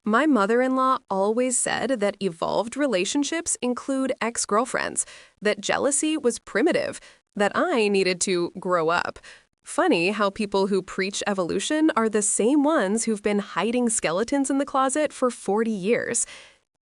My mother-in-law always said that evolved relationships include ex-girlfriends, that jealousy was primitive, that I needed to grow up. Funny how people who preach evolution are the same ones who've been hiding skeletons in the closet for 40 years.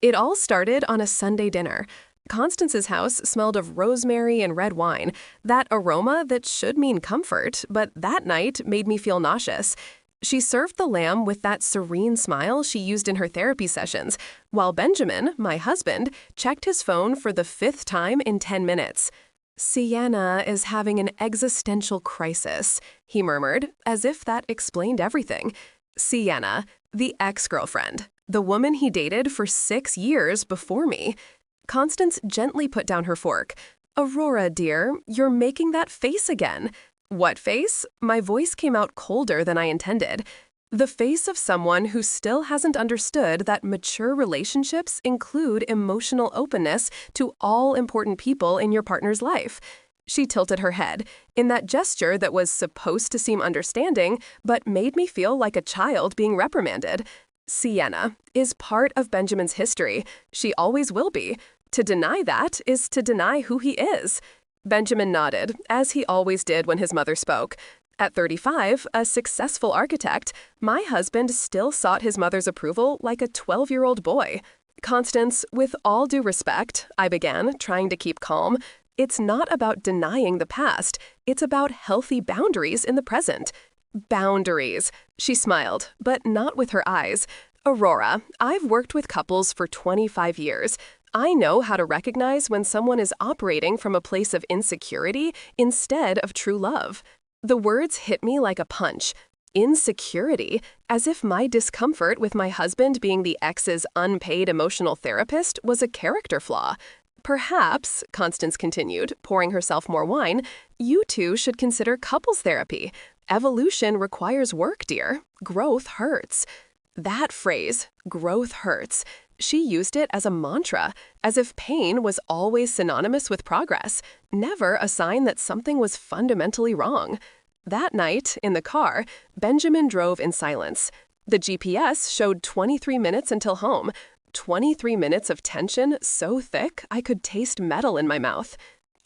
It all started on a Sunday dinner. Constance's house smelled of rosemary and red wine, that aroma that should mean comfort, but that night made me feel nauseous. She served the lamb with that serene smile she used in her therapy sessions, while Benjamin, my husband, checked his phone for the 5th time in 10 minutes. "Sienna is having an existential crisis," he murmured, as if that explained everything. Sienna, the ex-girlfriend, the woman he dated for 6 years before me. Constance gently put down her fork. "Aurora, dear, you're making that face again." What face? My voice came out colder than I intended. The face of someone who still hasn't understood that mature relationships include emotional openness to all important people in your partner's life. She tilted her head, in that gesture that was supposed to seem understanding, but made me feel like a child being reprimanded. Sienna is part of Benjamin's history. She always will be. To deny that is to deny who he is. Benjamin nodded, as he always did when his mother spoke. At 35, a successful architect, my husband still sought his mother's approval like a 12-year-old boy. "Constance, with all due respect," I began, trying to keep calm, "it's not about denying the past. It's about healthy boundaries in the present." "Boundaries." She smiled, but not with her eyes. "Aurora, I've worked with couples for 25 years. I know how to recognize when someone is operating from a place of insecurity instead of true love." The words hit me like a punch. Insecurity, as if my discomfort with my husband being the ex's unpaid emotional therapist was a character flaw. "Perhaps," Constance continued, pouring herself more wine, "you two should consider couples therapy. Evolution requires work, dear. Growth hurts." That phrase, growth hurts. She used it as a mantra, as if pain was always synonymous with progress, never a sign that something was fundamentally wrong. That night, in the car, Benjamin drove in silence. The GPS showed 23 minutes until home. 23 minutes of tension so thick I could taste metal in my mouth.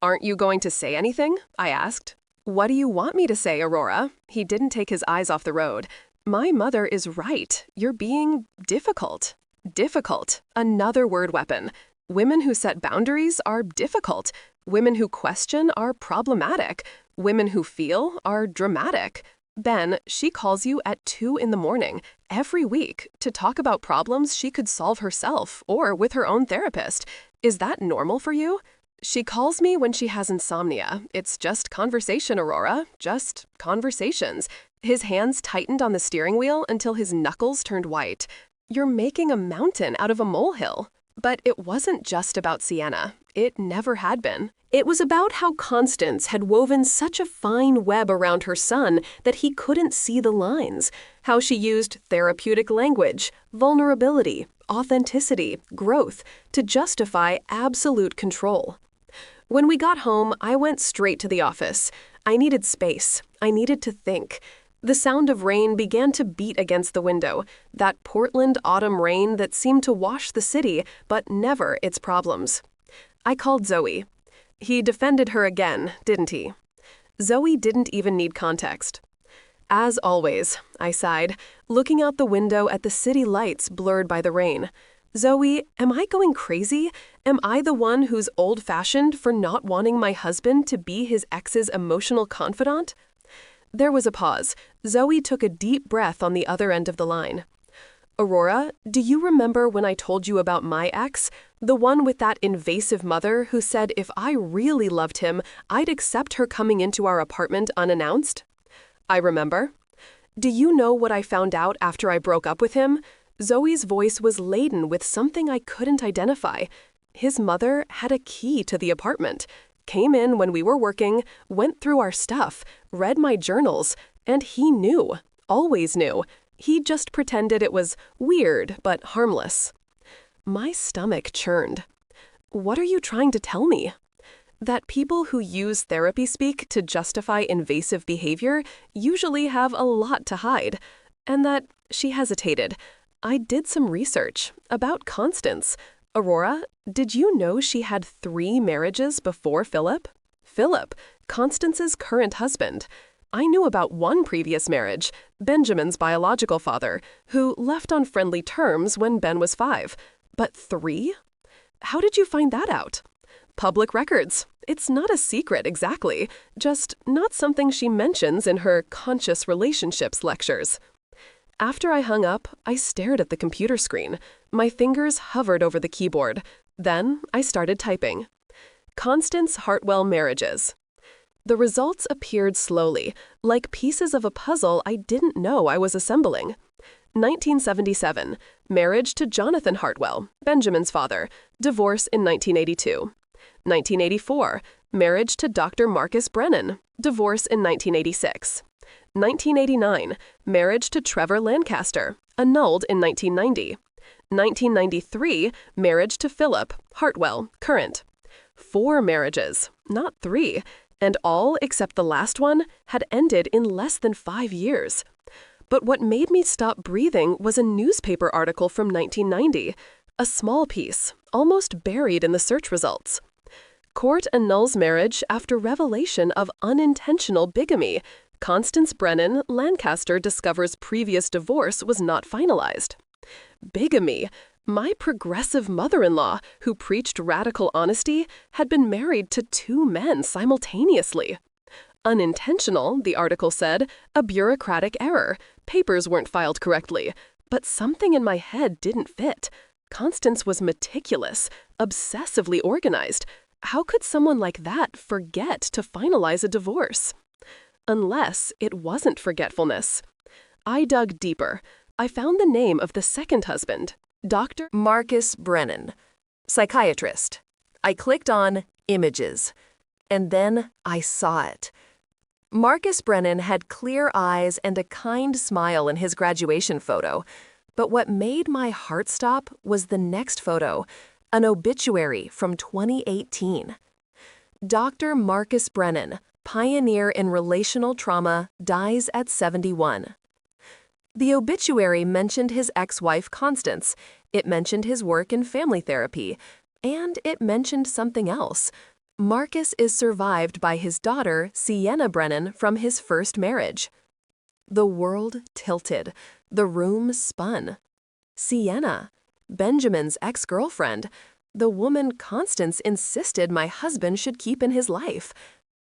"Aren't you going to say anything?" I asked. "What do you want me to say, Aurora?" He didn't take his eyes off the road. "My mother is right. You're being difficult." Difficult, another word weapon. Women who set boundaries are difficult. Women who question are problematic. Women who feel are dramatic. Ben, she calls you at 2 in the morning, every week, to talk about problems she could solve herself or with her own therapist. Is that normal for you? "She calls me when she has insomnia. It's just conversation, Aurora. Just conversations." His hands tightened on the steering wheel until his knuckles turned white. "You're making a mountain out of a molehill." But it wasn't just about Sienna. It never had been. It was about how Constance had woven such a fine web around her son that he couldn't see the lines. How she used therapeutic language, vulnerability, authenticity, growth to justify absolute control. When we got home, I went straight to the office. I needed space. I needed to think. The sound of rain began to beat against the window, that Portland autumn rain that seemed to wash the city, but never its problems. I called Zoe. He defended her again, didn't he? Zoe didn't even need context. "As always," I sighed, looking out the window at the city lights blurred by the rain. "Zoe, am I going crazy? Am I the one who's old-fashioned for not wanting my husband to be his ex's emotional confidant?" There was a pause. Zoe took a deep breath on the other end of the line. "Aurora, do you remember when I told you about my ex? The one with that invasive mother who said if I really loved him, I'd accept her coming into our apartment unannounced?" "I remember." "Do you know what I found out after I broke up with him?" Zoe's voice was laden with something I couldn't identify. His mother had a key to the apartment. Came in when we were working, went through our stuff, read my journals, and he knew, always knew. He just pretended it was weird but harmless. My stomach churned. "What are you trying to tell me?" "That people who use therapy speak to justify invasive behavior usually have a lot to hide." And that, she hesitated, I did some research about Constance. Aurora, did you know she had 3 marriages before Philip? Philip, Constance's current husband. I knew about one previous marriage, Benjamin's biological father, who left on friendly terms when Ben was 5. But 3? How did you find that out? Public records. It's not a secret exactly, just not something she mentions in her conscious relationships lectures. After I hung up, I stared at the computer screen. My fingers hovered over the keyboard. Then I started typing. Constance Hartwell marriages. The results appeared slowly, like pieces of a puzzle I didn't know I was assembling. 1977, marriage to Jonathan Hartwell, Benjamin's father, divorce in 1982. 1984, marriage to Dr. Marcus Brennan, divorce in 1986. 1989, marriage to Trevor Lancaster, annulled in 1990. 1993, marriage to Philip Hartwell, current. 4 marriages, not 3, and all except the last one had ended in less than 5 years. But what made me stop breathing was a newspaper article from 1990, a small piece, almost buried in the search results. Court annuls marriage after revelation of unintentional bigamy. Constance Brennan Lancaster discovers previous divorce was not finalized. Bigamy. My progressive mother-in-law, who preached radical honesty, had been married to 2 men simultaneously. Unintentional, the article said, a bureaucratic error. Papers weren't filed correctly. But something in my head didn't fit. Constance was meticulous, obsessively organized. How could someone like that forget to finalize a divorce? Unless it wasn't forgetfulness. I dug deeper. I found the name of the second husband, Dr. Marcus Brennan, psychiatrist. I clicked on Images, and then I saw it. Marcus Brennan had clear eyes and a kind smile in his graduation photo, but what made my heart stop was the next photo, an obituary from 2018. Dr. Marcus Brennan, pioneer in relational trauma, dies at 71. The obituary mentioned his ex-wife Constance, it mentioned his work in family therapy, and it mentioned something else. Marcus is survived by his daughter, Sienna Brennan, from his first marriage. The world tilted. The room spun. Sienna, Benjamin's ex-girlfriend, the woman Constance insisted my husband should keep in his life.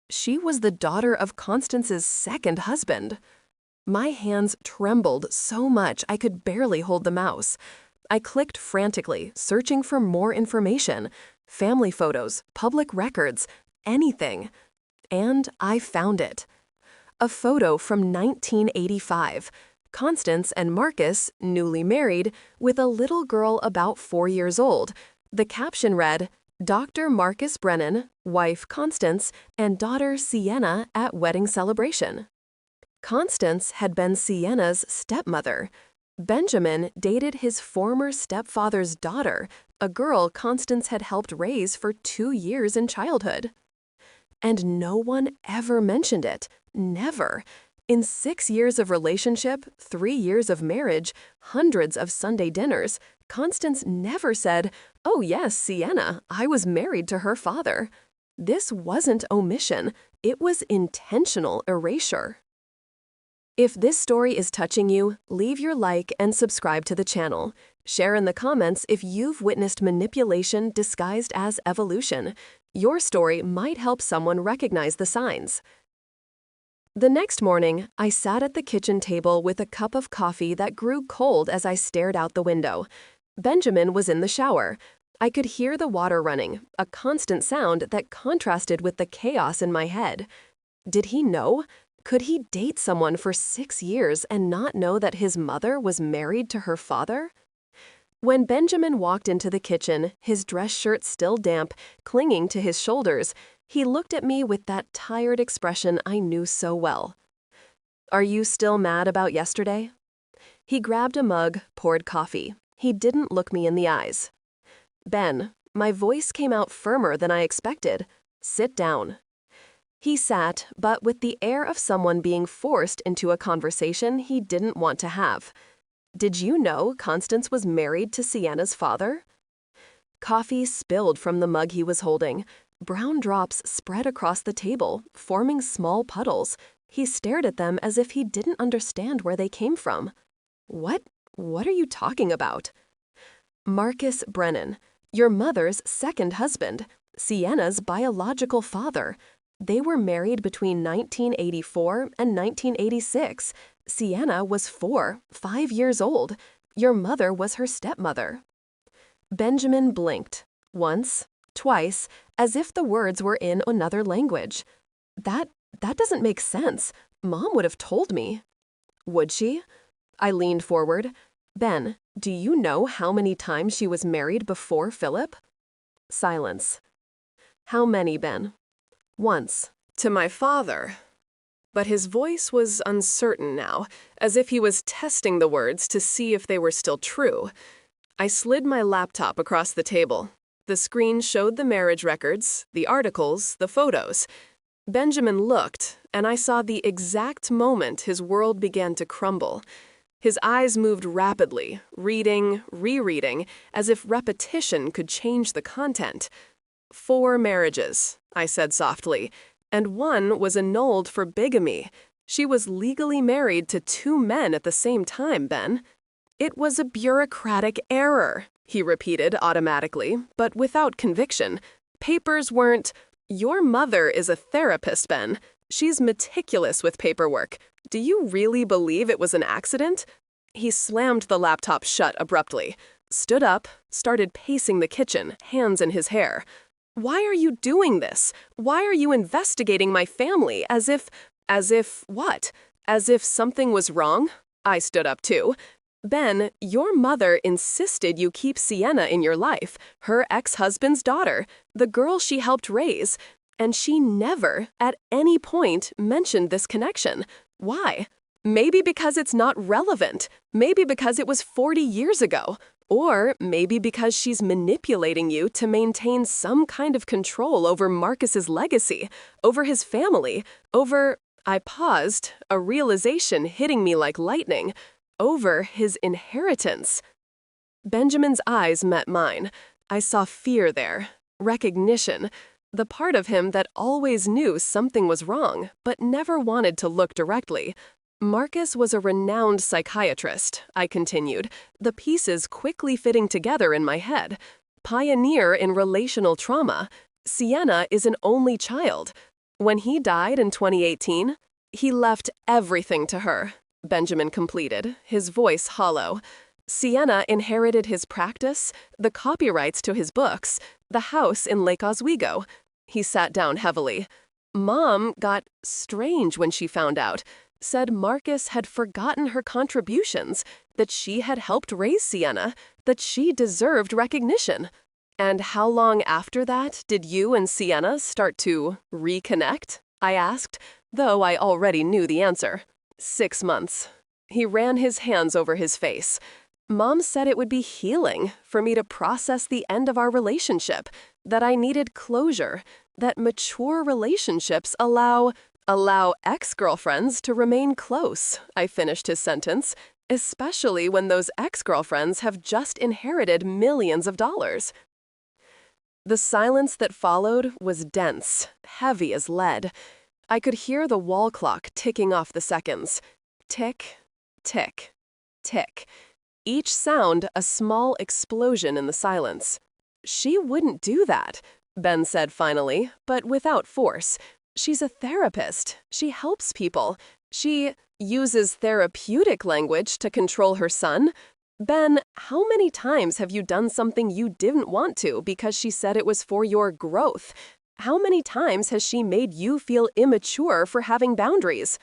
She was the daughter of Constance's second husband. My hands trembled so much I could barely hold the mouse. I clicked frantically, searching for more information, family photos, public records, anything. And I found it. A photo from 1985. Constance and Marcus, newly married, with a little girl about 4 years old. The caption read, Dr. Marcus Brennan, wife Constance, and daughter Sienna at wedding celebration. Constance had been Sienna's stepmother. Benjamin dated his former stepfather's daughter, a girl Constance had helped raise for 2 years in childhood. And no one ever mentioned it. Never. In 6 years of relationship, 3 years of marriage, hundreds of Sunday dinners, Constance never said, "Oh yes, Sienna, I was married to her father." This wasn't omission. It was intentional erasure. If this story is touching you, leave your like and subscribe to the channel. Share in the comments if you've witnessed manipulation disguised as evolution. Your story might help someone recognize the signs. The next morning, I sat at the kitchen table with a cup of coffee that grew cold as I stared out the window. Benjamin was in the shower. I could hear the water running, a constant sound that contrasted with the chaos in my head. Did he know? Could he date someone for 6 years and not know that his mother was married to her father? When Benjamin walked into the kitchen, his dress shirt still damp, clinging to his shoulders, he looked at me with that tired expression I knew so well. "Are you still mad about yesterday?" He grabbed a mug, poured coffee. He didn't look me in the eyes. "Ben," my voice came out firmer than I expected. "Sit down." He sat, but with the air of someone being forced into a conversation he didn't want to have. Did you know Constance was married to Sienna's father? Coffee spilled from the mug he was holding. Brown drops spread across the table, forming small puddles. He stared at them as if he didn't understand where they came from. What are you talking about? Marcus Brennan, your mother's second husband, Sienna's biological father. They were married between 1984 and 1986. Sienna was 5 years old. Your mother was her stepmother. Benjamin blinked, once, twice, as if the words were in another language. That doesn't make sense. Mom would have told me. Would she? I leaned forward. Ben, do you know how many times she was married before Philip? Silence. How many, Ben? Once. To my father. But his voice was uncertain now, as if he was testing the words to see if they were still true. I slid my laptop across the table. The screen showed the marriage records, the articles, the photos. Benjamin looked, and I saw the exact moment his world began to crumble. His eyes moved rapidly, reading, rereading, as if repetition could change the content. 4 marriages, I said softly, and one was annulled for bigamy. She was legally married to 2 men at the same time, Ben. It was a bureaucratic error, he repeated automatically, but without conviction. Papers weren't. Your mother is a therapist, Ben. She's meticulous with paperwork. Do you really believe it was an accident? He slammed the laptop shut abruptly, stood up, started pacing the kitchen, hands in his hair. Why are you doing this? Why are you investigating my family as if what? As if something was wrong? I stood up too. Ben, your mother insisted you keep Sienna in your life, her ex-husband's daughter, the girl she helped raise, and she never, at any point, mentioned this connection. Why? Maybe because it's not relevant. Maybe because it was 40 years ago. Or maybe because she's manipulating you to maintain some kind of control over Marcus's legacy, over his family, over, I paused, a realization hitting me like lightning, over his inheritance. Benjamin's eyes met mine. I saw fear there, recognition, the part of him that always knew something was wrong, but never wanted to look directly. Marcus was a renowned psychiatrist, I continued, the pieces quickly fitting together in my head. Pioneer in relational trauma. Sienna is an only child. When he died in 2018, he left everything to her, Benjamin completed, his voice hollow. Sienna inherited his practice, the copyrights to his books, the house in Lake Oswego. He sat down heavily. Mom got strange when she found out. Said Marcus had forgotten her contributions, that she had helped raise Sienna, that she deserved recognition. And how long after that did you and Sienna start to reconnect? I asked, though I already knew the answer. 6 months. He ran his hands over his face. Mom said it would be healing for me to process the end of our relationship, that I needed closure, that mature relationships allow ex-girlfriends to remain close, I finished his sentence, especially when those ex-girlfriends have just inherited millions of dollars. The silence that followed was dense, heavy as lead. I could hear the wall clock ticking off the seconds. Tick, tick, tick. Each sound a small explosion in the silence. She wouldn't do that, Ben said finally, but without force. She's a therapist. She helps people. She uses therapeutic language to control her son. Ben, how many times have you done something you didn't want to because she said it was for your growth? How many times has she made you feel immature for having boundaries?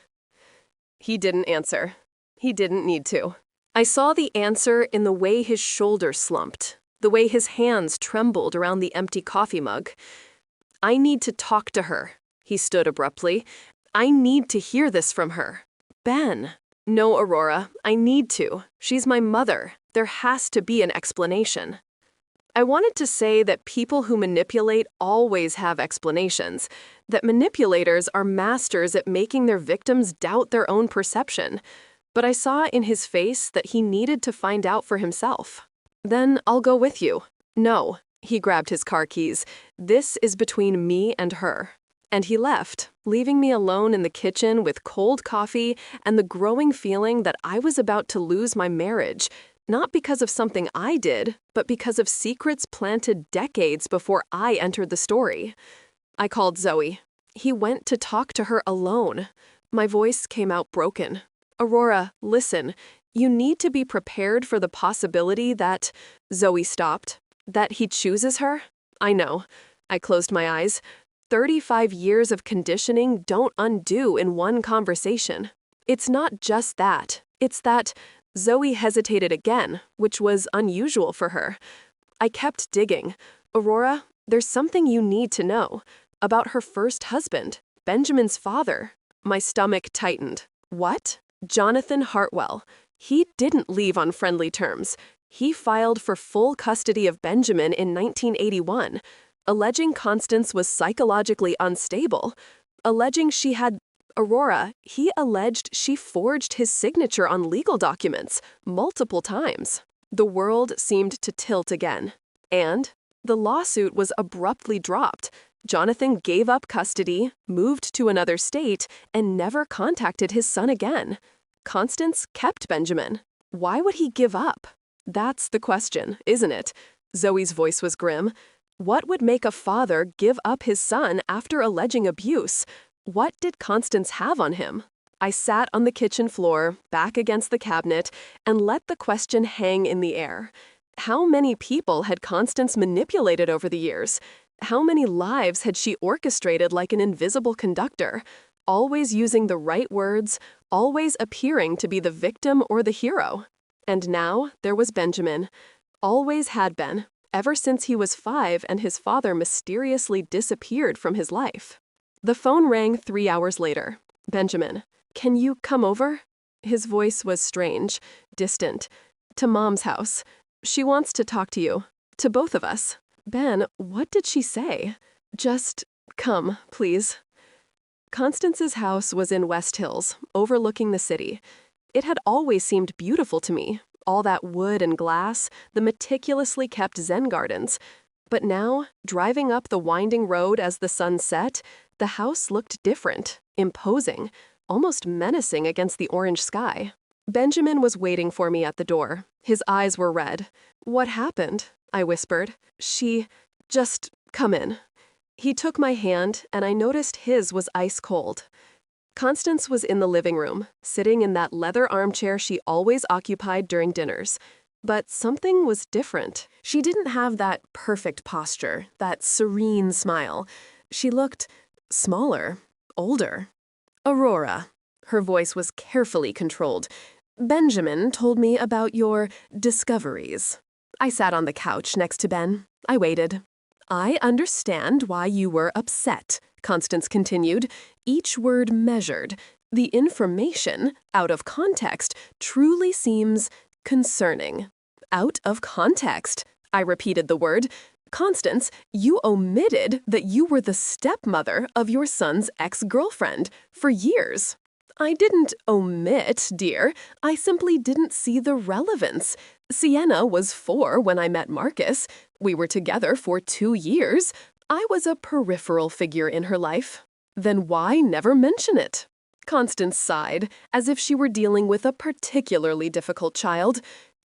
He didn't answer. He didn't need to. I saw the answer in the way his shoulders slumped, the way his hands trembled around the empty coffee mug. I need to talk to her. He stood abruptly. I need to hear this from her. Ben. No, Aurora, I need to. She's my mother. There has to be an explanation. I wanted to say that people who manipulate always have explanations, that manipulators are masters at making their victims doubt their own perception. but I saw in his face that he needed to find out for himself. Then I'll go with you. No, he grabbed his car keys. This is between me and her. And he left, leaving me alone in the kitchen with cold coffee and the growing feeling that I was about to lose my marriage, not because of something I did, but because of secrets planted decades before I entered the story. I called Zoe. He went to talk to her alone. My voice came out broken. Aurora, listen. You need to be prepared for the possibility that— Zoe stopped. That he chooses her? I know. I closed my eyes. 35 years of conditioning don't undo in one conversation. It's not just that. It's that Zoe hesitated again, which was unusual for her. I kept digging. Aurora, there's something you need to know. About her first husband, Benjamin's father. My stomach tightened. What? Jonathan Hartwell. He didn't leave on friendly terms. He filed for full custody of Benjamin in 1981, alleging Constance was psychologically unstable, alleging she had— Aurora, he alleged she forged his signature on legal documents multiple times. The world seemed to tilt again. And the lawsuit was abruptly dropped. Jonathan gave up custody, moved to another state, and never contacted his son again. Constance kept Benjamin. Why would he give up? That's the question, isn't it? Zoe's voice was grim. What would make a father give up his son after alleging abuse? What did Constance have on him? I sat on the kitchen floor, back against the cabinet, and let the question hang in the air. How many people had Constance manipulated over the years? How many lives had she orchestrated like an invisible conductor? Always using the right words, always appearing to be the victim or the hero. And now there was Benjamin. Always had been, ever since he was 5 and his father mysteriously disappeared from his life. The phone rang 3 hours later. Benjamin, can you come over? His voice was strange, distant. To Mom's house. She wants to talk to you. To both of us. Ben, what did she say? Just come, please. Constance's house was in West Hills, overlooking the city. It had always seemed beautiful to me. All that wood and glass, the meticulously kept Zen gardens. But now, driving up the winding road as the sun set, the house looked different, imposing, almost menacing against the orange sky. Benjamin was waiting for me at the door. His eyes were red. What happened? I whispered. Just come in. He took my hand, and I noticed his was ice cold. Constance was in the living room, sitting in that leather armchair she always occupied during dinners. But something was different. She didn't have that perfect posture, that serene smile. She looked smaller, older. Aurora. Her voice was carefully controlled. Benjamin told me about your discoveries. I sat on the couch next to Ben. I waited. I understand why you were upset, Constance continued, each word measured. The information, out of context, truly seems concerning. Out of context. I repeated the word. Constance, you omitted that you were the stepmother of your son's ex-girlfriend for years. I didn't omit, dear. I simply didn't see the relevance. Sienna was 4 when I met Marcus. We were together for 2 years. I was a peripheral figure in her life. Then why never mention it? Constance sighed, as if she were dealing with a particularly difficult child.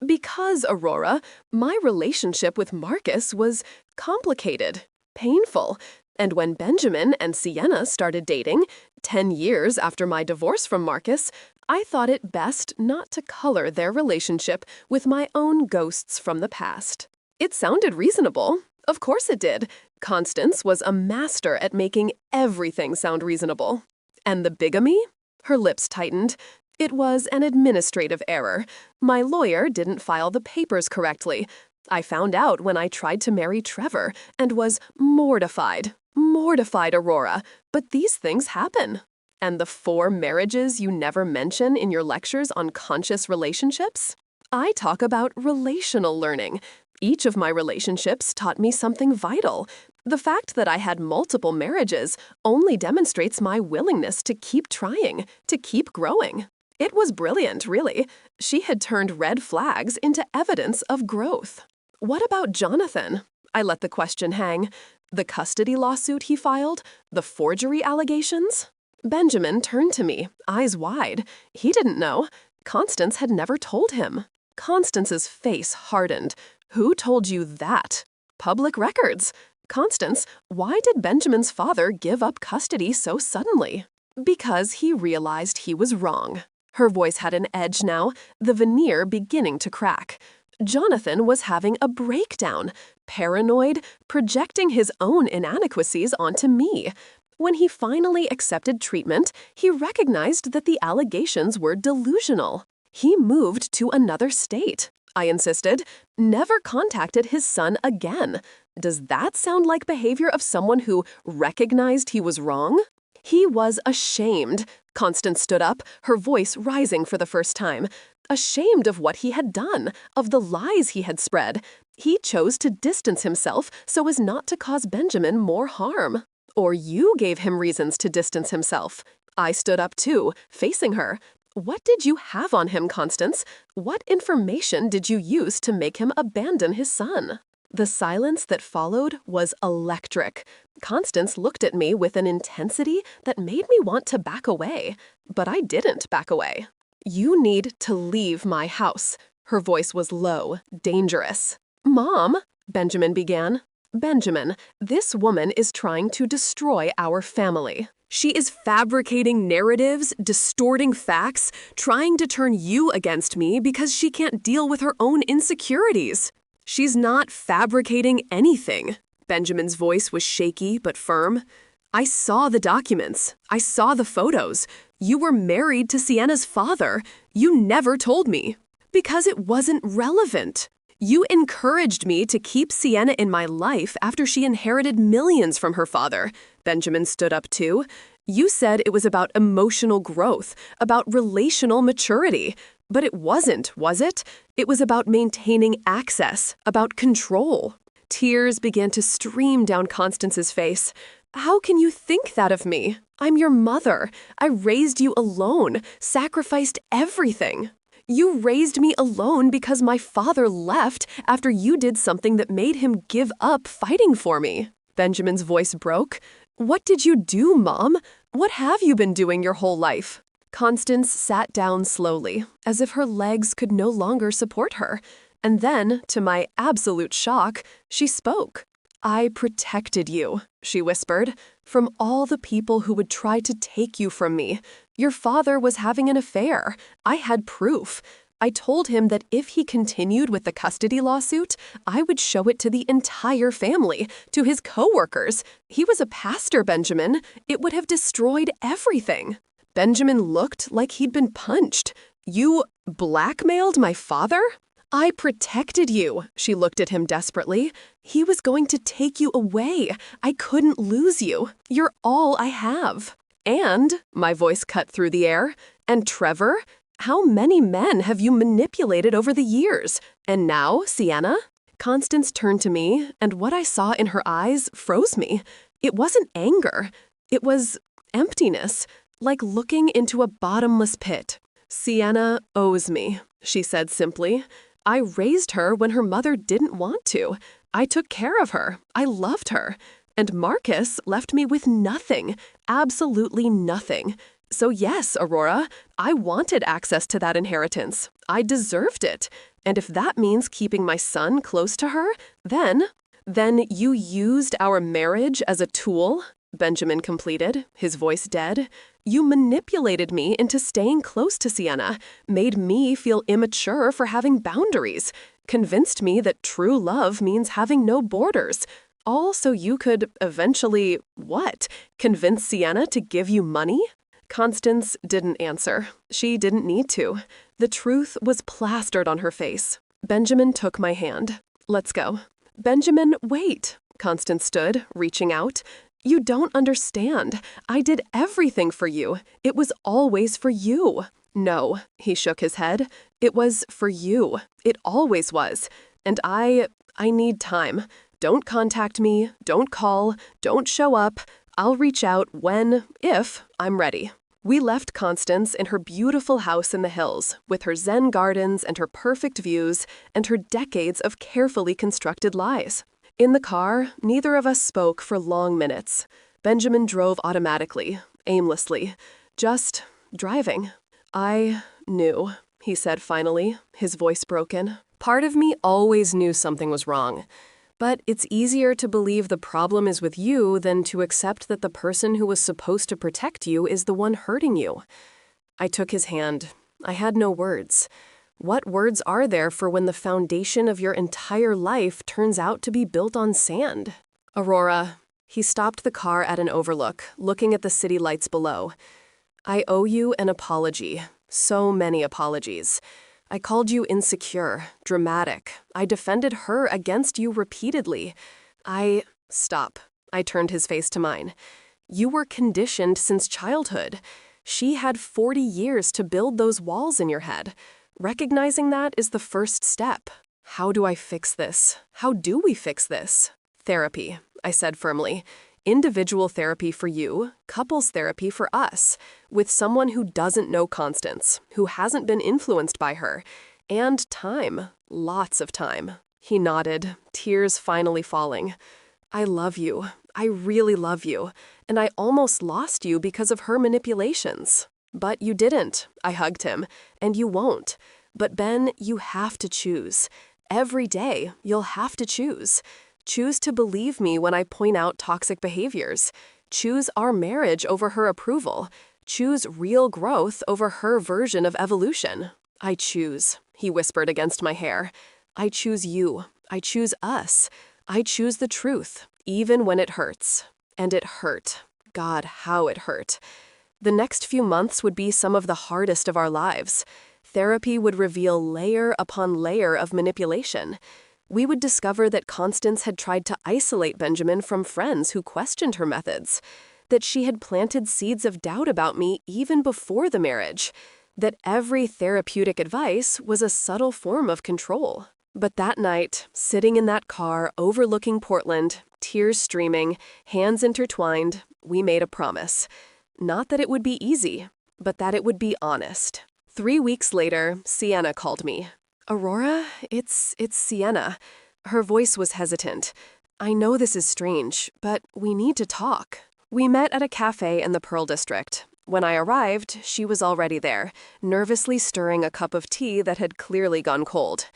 Because, Aurora, my relationship with Marcus was complicated, painful, and when Benjamin and Sienna started dating, 10 years after my divorce from Marcus, I thought it best not to color their relationship with my own ghosts from the past. It sounded reasonable. Of course it did. Constance was a master at making everything sound reasonable. And the bigamy? Her lips tightened. It was an administrative error. My lawyer didn't file the papers correctly. I found out when I tried to marry Trevor and was mortified. Mortified, Aurora. But these things happen. And the 4 marriages you never mention in your lectures on conscious relationships? I talk about relational learning. Each of my relationships taught me something vital. The fact that I had multiple marriages only demonstrates my willingness to keep trying, to keep growing. It was brilliant, really. She had turned red flags into evidence of growth. What about Jonathan? I let the question hang. The custody lawsuit he filed? The forgery allegations? Benjamin turned to me, eyes wide. He didn't know. Constance had never told him. Constance's face hardened. Who told you that? Public records. Constance, why did Benjamin's father give up custody so suddenly? Because he realized he was wrong. Her voice had an edge now, the veneer beginning to crack. Jonathan was having a breakdown, paranoid, projecting his own inadequacies onto me. When he finally accepted treatment, he recognized that the allegations were delusional. He moved to another state. I insisted, never contacted his son again. Does that sound like behavior of someone who recognized he was wrong? He was ashamed. Constance stood up, her voice rising for the first time. Ashamed of what he had done, of the lies he had spread. He chose to distance himself so as not to cause Benjamin more harm. Or you gave him reasons to distance himself. I stood up too, facing her. What did you have on him, Constance? What information did you use to make him abandon his son? The silence that followed was electric. Constance looked at me with an intensity that made me want to back away. But I didn't back away. You need to leave my house. Her voice was low, dangerous. Mom, Benjamin began. Benjamin, this woman is trying to destroy our family. She is fabricating narratives, distorting facts, trying to turn you against me because she can't deal with her own insecurities. She's not fabricating anything. Benjamin's voice was shaky but firm. I saw the documents. I saw the photos. You were married to Sienna's father. You never told me. Because it wasn't relevant. You encouraged me to keep Sienna in my life after she inherited millions from her father. Benjamin stood up too. You said it was about emotional growth, about relational maturity. But it wasn't, was it? It was about maintaining access, about control. Tears began to stream down Constance's face. How can you think that of me? I'm your mother. I raised you alone, sacrificed everything. You raised me alone because my father left after you did something that made him give up fighting for me. Benjamin's voice broke. What did you do, Mom? What have you been doing your whole life? Constance sat down slowly, as if her legs could no longer support her. And then, to my absolute shock, she spoke. I protected you, she whispered, from all the people who would try to take you from me. Your father was having an affair. I had proof. I told him that if he continued with the custody lawsuit, I would show it to the entire family, to his co-workers. He was a pastor, Benjamin. It would have destroyed everything. Benjamin looked like he'd been punched. You blackmailed my father? I protected you. She looked at him desperately. He was going to take you away. I couldn't lose you. You're all I have. And, my voice cut through the air, and Trevor? How many men have you manipulated over the years? And now, Sienna? Constance turned to me, and what I saw in her eyes froze me. It wasn't anger. It was emptiness, like looking into a bottomless pit. Sienna owes me, she said simply. I raised her when her mother didn't want to. I took care of her. I loved her. And Marcus left me with nothing, absolutely nothing. So yes, Aurora, I wanted access to that inheritance. I deserved it. And if that means keeping my son close to her, then you used our marriage as a tool, Benjamin completed, his voice dead. You manipulated me into staying close to Sienna, made me feel immature for having boundaries, convinced me that true love means having no borders. All so you could eventually, what? Convince Sienna to give you money? Constance didn't answer. She didn't need to. The truth was plastered on her face. Benjamin took my hand. Let's go. Benjamin, wait. Constance stood, reaching out. You don't understand. I did everything for you. It was always for you. No, he shook his head. It was for you. It always was. And I need time. Don't contact me. Don't call. Don't show up. I'll reach out when, if, I'm ready. We left Constance in her beautiful house in the hills, with her zen gardens and her perfect views and her decades of carefully constructed lies. In the car, neither of us spoke for long minutes. Benjamin drove automatically, aimlessly, just driving. I knew, he said finally, his voice broken. Part of me always knew something was wrong. But it's easier to believe the problem is with you than to accept that the person who was supposed to protect you is the one hurting you. I took his hand. I had no words. What words are there for when the foundation of your entire life turns out to be built on sand? Aurora, he stopped the car at an overlook, looking at the city lights below. I owe you an apology. So many apologies. I called you insecure, dramatic. I defended her against you repeatedly. Stop. I turned his face to mine. You were conditioned since childhood. She had 40 years to build those walls in your head. Recognizing that is the first step. How do I fix this? How do we fix this? Therapy, I said firmly. Individual therapy for you, couples therapy for us, with someone who doesn't know Constance, who hasn't been influenced by her, and time, lots of time. He nodded, tears finally falling. I love you. I really love you, and I almost lost you because of her manipulations. But you didn't, I hugged him, and you won't. But Ben, you have to choose. Every day, you'll have to choose. Choose to believe me when I point out toxic behaviors. Choose our marriage over her approval. Choose real growth over her version of evolution. I choose, he whispered against my hair. I choose you. I choose us. I choose the truth, even when it hurts. And it hurt. God, how it hurt. The next few months would be some of the hardest of our lives. Therapy would reveal layer upon layer of manipulation. We would discover that Constance had tried to isolate Benjamin from friends who questioned her methods, that she had planted seeds of doubt about me even before the marriage, that every therapeutic advice was a subtle form of control. But that night, sitting in that car overlooking Portland, tears streaming, hands intertwined, we made a promise. Not that it would be easy, but that it would be honest. 3 weeks later, Sienna called me. Aurora, it's Sienna. Her voice was hesitant. I know this is strange, but we need to talk. We met at a cafe in the Pearl District. When I arrived, she was already there, nervously stirring a cup of tea that had clearly gone cold.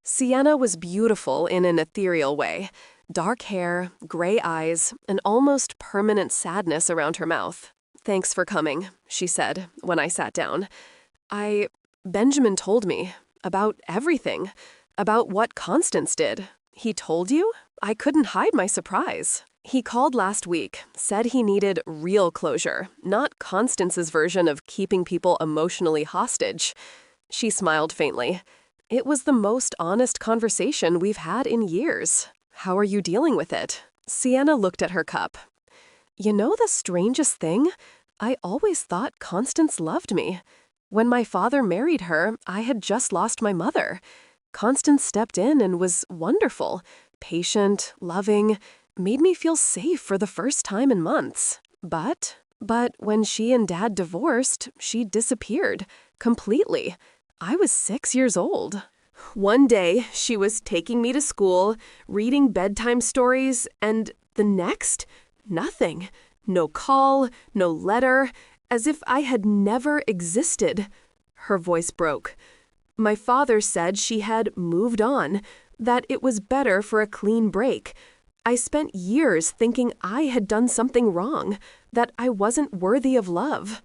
Sienna was beautiful in an ethereal way. Dark hair, gray eyes, an almost permanent sadness around her mouth. Thanks for coming, she said when I sat down. Benjamin told me. About everything. About what Constance did. He told you? I couldn't hide my surprise. He called last week, said he needed real closure, not Constance's version of keeping people emotionally hostage. She smiled faintly. It was the most honest conversation we've had in years. How are you dealing with it? Sienna looked at her cup. You know the strangest thing? I always thought Constance loved me. When my father married her, I had just lost my mother. Constance stepped in and was wonderful, patient, loving, made me feel safe for the first time in months. But when she and Dad divorced, she disappeared, completely. I was 6 years old. One day, she was taking me to school, reading bedtime stories, and the next, nothing. No call, no letter. As if I had never existed. Her voice broke. My father said she had moved on, that it was better for a clean break. I spent years thinking I had done something wrong, that I wasn't worthy of love.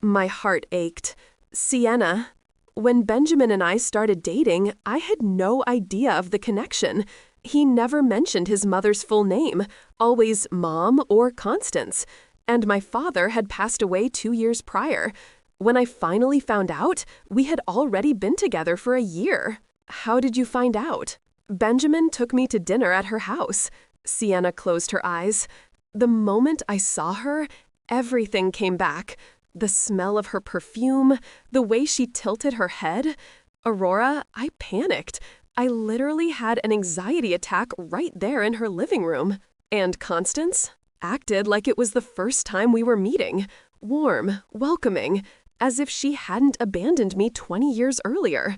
My heart ached. Sienna, when Benjamin and I started dating, I had no idea of the connection. He never mentioned his mother's full name, always Mom or Constance. And my father had passed away 2 years prior. When I finally found out, we had already been together for a year. How did you find out? Benjamin took me to dinner at her house. Sienna closed her eyes. The moment I saw her, everything came back. The smell of her perfume, the way she tilted her head. Aurora, I panicked. I literally had an anxiety attack right there in her living room. And Constance acted like it was the first time we were meeting. warm, welcoming, as if she hadn't abandoned me 20 years earlier.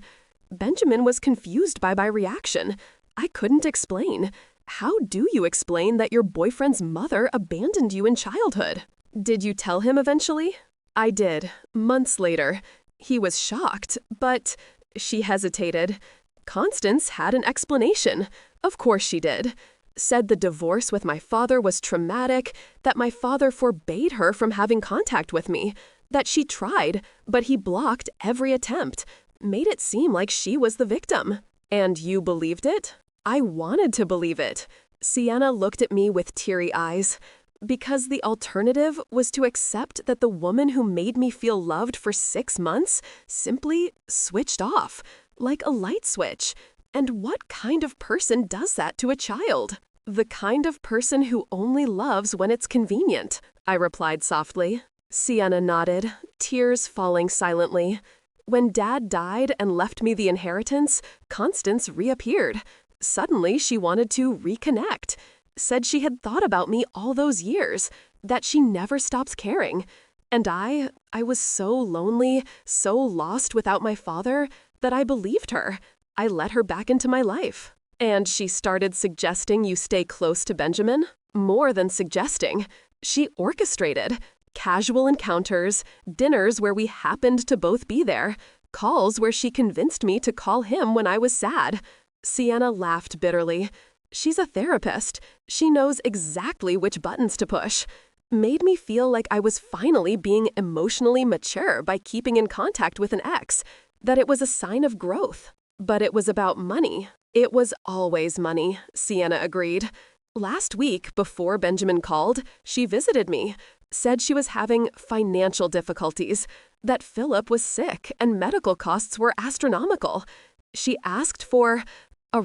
Benjamin was confused by my reaction. I couldn't explain. How do you explain that your boyfriend's mother abandoned you in childhood? Did you tell him eventually? I did, months later. He was shocked, but she hesitated. Constance had an explanation. Of course she did. Said the divorce with my father was traumatic, that my father forbade her from having contact with me, that she tried, but he blocked every attempt, made it seem like she was the victim. And you believed it? I wanted to believe it. Sienna looked at me with teary eyes. Because the alternative was to accept that the woman who made me feel loved for 6 months simply switched off, like a light switch. And what kind of person does that to a child? The kind of person who only loves when it's convenient, I replied softly. Sienna nodded, tears falling silently. When Dad died and left me the inheritance, Constance reappeared. Suddenly, she wanted to reconnect. Said she had thought about me all those years, that she never stops caring. And I was so lonely, so lost without my father, that I believed her. I let her back into my life. And she started suggesting you stay close to Benjamin? More than suggesting. She orchestrated. Casual encounters, dinners where we happened to both be there, calls where she convinced me to call him when I was sad. Sienna laughed bitterly. She's a therapist. She knows exactly which buttons to push. Made me feel like I was finally being emotionally mature by keeping in contact with an ex, that it was a sign of growth. But it was about money. It was always money, Sienna agreed. Last week, before Benjamin called, she visited me, said she was having financial difficulties, that Philip was sick and medical costs were astronomical. She asked for a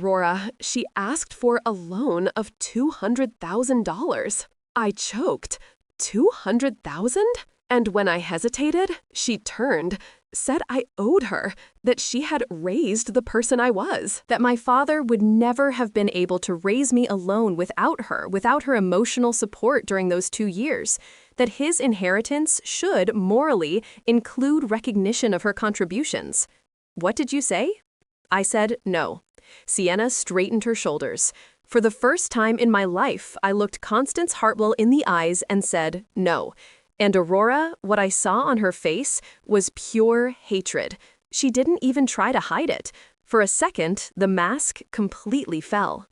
loan of $200,000. I choked. $200,000? And when I hesitated, she turned, said I owed her, that she had raised the person I was. That my father would never have been able to raise me alone without her emotional support during those 2 years. That his inheritance should, morally, include recognition of her contributions. What did you say? I said no. Sienna straightened her shoulders. For the first time in my life, I looked Constance Hartwell in the eyes and said no. And Aurora, what I saw on her face was pure hatred. She didn't even try to hide it. For a second, the mask completely fell.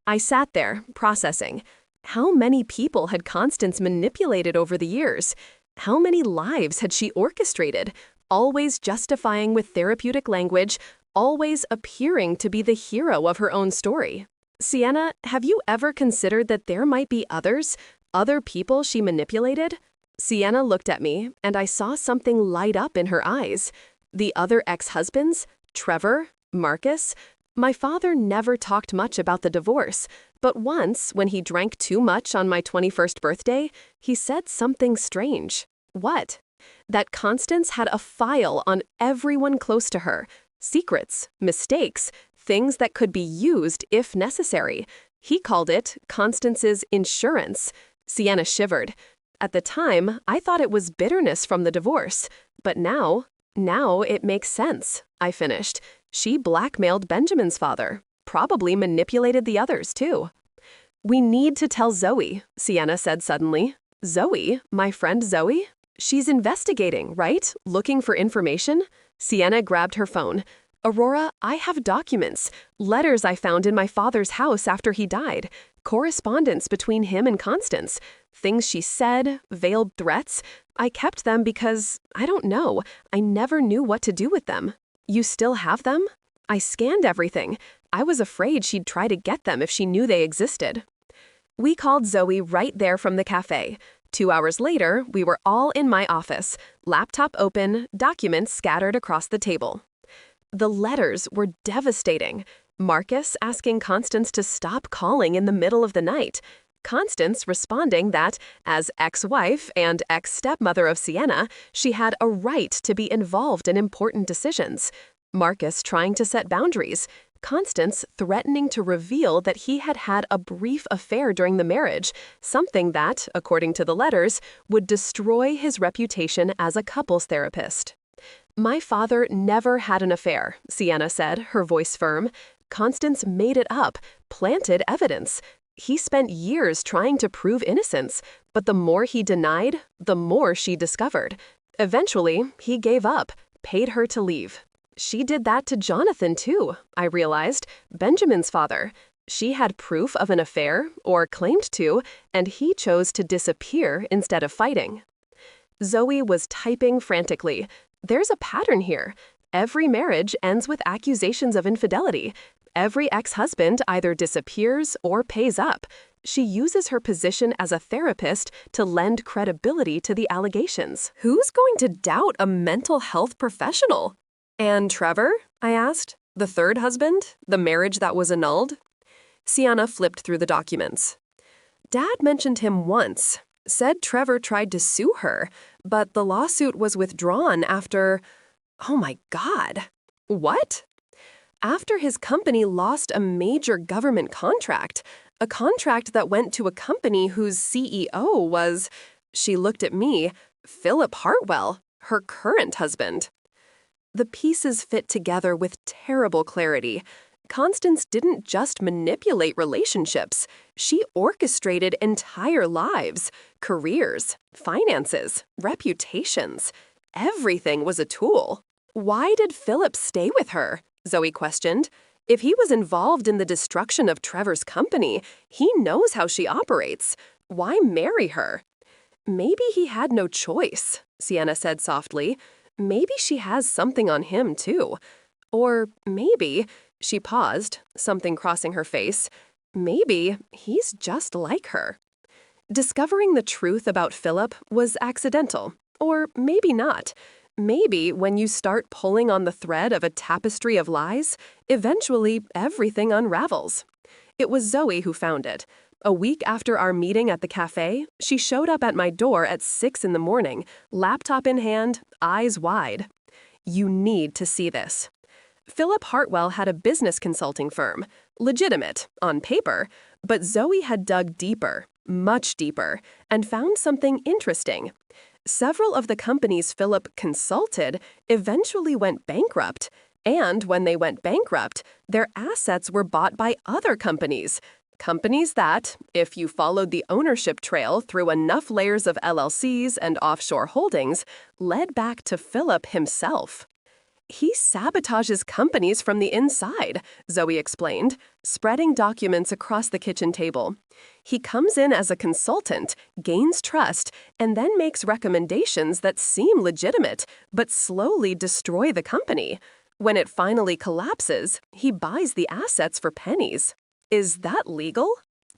I sat there, processing. How many people had Constance manipulated over the years? How many lives had she orchestrated, always justifying with therapeutic language, always appearing to be the hero of her own story? Sienna, have you ever considered that there might be other people she manipulated? Sienna looked at me, and I saw something light up in her eyes. The other ex-husbands? Trevor? Marcus? My father never talked much about the divorce, but once, when he drank too much on my 21st birthday, he said something strange. What? That Constance had a file on everyone close to her. Secrets, mistakes, things that could be used if necessary. He called it Constance's insurance. Sienna shivered. At the time, I thought it was bitterness from the divorce. But now it makes sense, I finished. She blackmailed Benjamin's father. Probably manipulated the others, too. We need to tell Zoe, Sienna said suddenly. Zoe? My friend Zoe? She's investigating, right? Looking for information? Sienna grabbed her phone. Aurora, I have documents, letters I found in my father's house after he died, correspondence between him and Constance, things she said, veiled threats. I kept them because, I don't know, I never knew what to do with them. You still have them? I scanned everything. I was afraid she'd try to get them if she knew they existed. We called Zoe right there from the cafe. 2 hours later, we were all in my office, laptop open, documents scattered across the table. The letters were devastating. Marcus asking Constance to stop calling in the middle of the night. Constance responding that, as ex-wife and ex-stepmother of Sienna, she had a right to be involved in important decisions. Marcus trying to set boundaries. Constance threatening to reveal that he had had a brief affair during the marriage, something that, according to the letters, would destroy his reputation as a couples therapist. "My father never had an affair," Sienna said, her voice firm. "Constance made it up, planted evidence. He spent years trying to prove innocence, but the more he denied, the more she discovered. Eventually, he gave up, paid her to leave. She did that to Jonathan, too, I realized, Benjamin's father. She had proof of an affair, or claimed to, and he chose to disappear instead of fighting." Zoe was typing frantically. There's a pattern here. Every marriage ends with accusations of infidelity. Every ex-husband either disappears or pays up. She uses her position as a therapist to lend credibility to the allegations. Who's going to doubt a mental health professional? "And Trevor?" I asked. "The third husband? The marriage that was annulled?" Sienna flipped through the documents. "Dad mentioned him once. Said Trevor tried to sue her, but the lawsuit was withdrawn after... Oh my God. What? After his company lost a major government contract, a contract that went to a company whose CEO was," she looked at me, "Philip Hartwell, her current husband." The pieces fit together with terrible clarity. Constance didn't just manipulate relationships. She orchestrated entire lives, careers, finances, reputations. Everything was a tool. "Why did Philip stay with her?" Zoe questioned. "If he was involved in the destruction of Trevor's company, he knows how she operates. Why marry her?" "Maybe he had no choice," Sienna said softly. "Maybe she has something on him, too. Or maybe," she paused, something crossing her face, "maybe he's just like her." Discovering the truth about Philip was accidental, or maybe not. Maybe when you start pulling on the thread of a tapestry of lies, eventually everything unravels. It was Zoe who found it. A week after our meeting at the cafe, she showed up at my door at 6 in the morning, laptop in hand, eyes wide. "You need to see this." Philip Hartwell had a business consulting firm, legitimate, on paper, but Zoe had dug deeper, much deeper, and found something interesting. Several of the companies Philip consulted eventually went bankrupt, and when they went bankrupt, their assets were bought by other companies. Companies that, if you followed the ownership trail through enough layers of LLCs and offshore holdings, led back to Philip himself. "He sabotages companies from the inside," Zoe explained, spreading documents across the kitchen table. "He comes in as a consultant, gains trust, and then makes recommendations that seem legitimate, but slowly destroy the company. When it finally collapses, he buys the assets for pennies. Is that legal?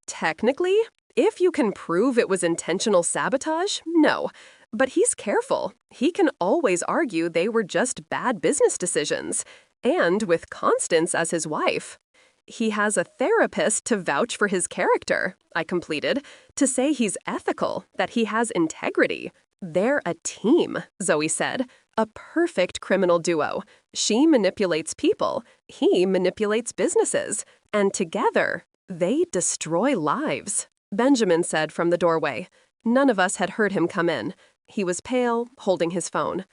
Technically, if you can prove it was intentional sabotage, no. But he's careful. He can always argue they were just bad business decisions. And with Constance as his wife. He has a therapist to vouch for his character," I completed, "to say he's ethical, that he has integrity. They're a team," Zoe said. "A perfect criminal duo. She manipulates people. He manipulates businesses. And together, they destroy lives," Benjamin said from the doorway. None of us had heard him come in. He was pale, holding his phone.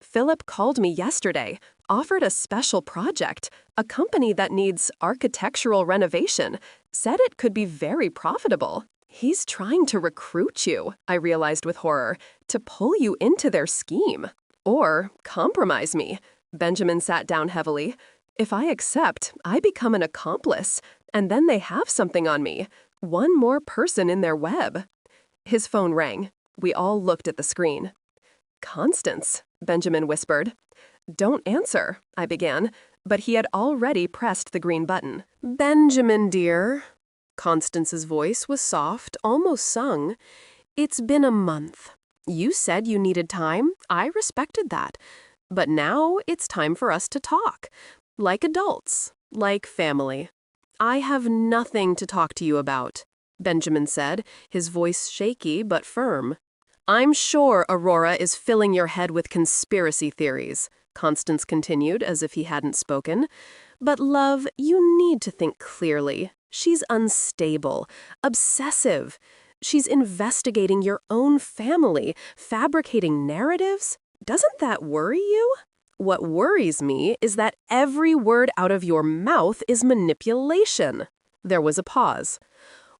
"Philip called me yesterday, offered a special project, a company that needs architectural renovation, said it could be very profitable. He's trying to recruit you," I realized with horror, "to pull you into their scheme. Or compromise me." Benjamin sat down heavily. "If I accept, I become an accomplice, and then they have something on me, one more person in their web." His phone rang. We all looked at the screen. "Constance," Benjamin whispered. "Don't answer," I began, but he had already pressed the green button. "Benjamin, dear." Constance's voice was soft, almost sung. "It's been a month. You said you needed time. I respected that. But now it's time for us to talk. Like adults. Like family. I have nothing to talk to you about," Benjamin said, his voice shaky but firm. "I'm sure Aurora is filling your head with conspiracy theories," Constance continued as if he hadn't spoken. But love, you need to think clearly. She's unstable, obsessive. She's investigating your own family, fabricating narratives. Doesn't that worry you? What worries me is that every word out of your mouth is manipulation. There was a pause.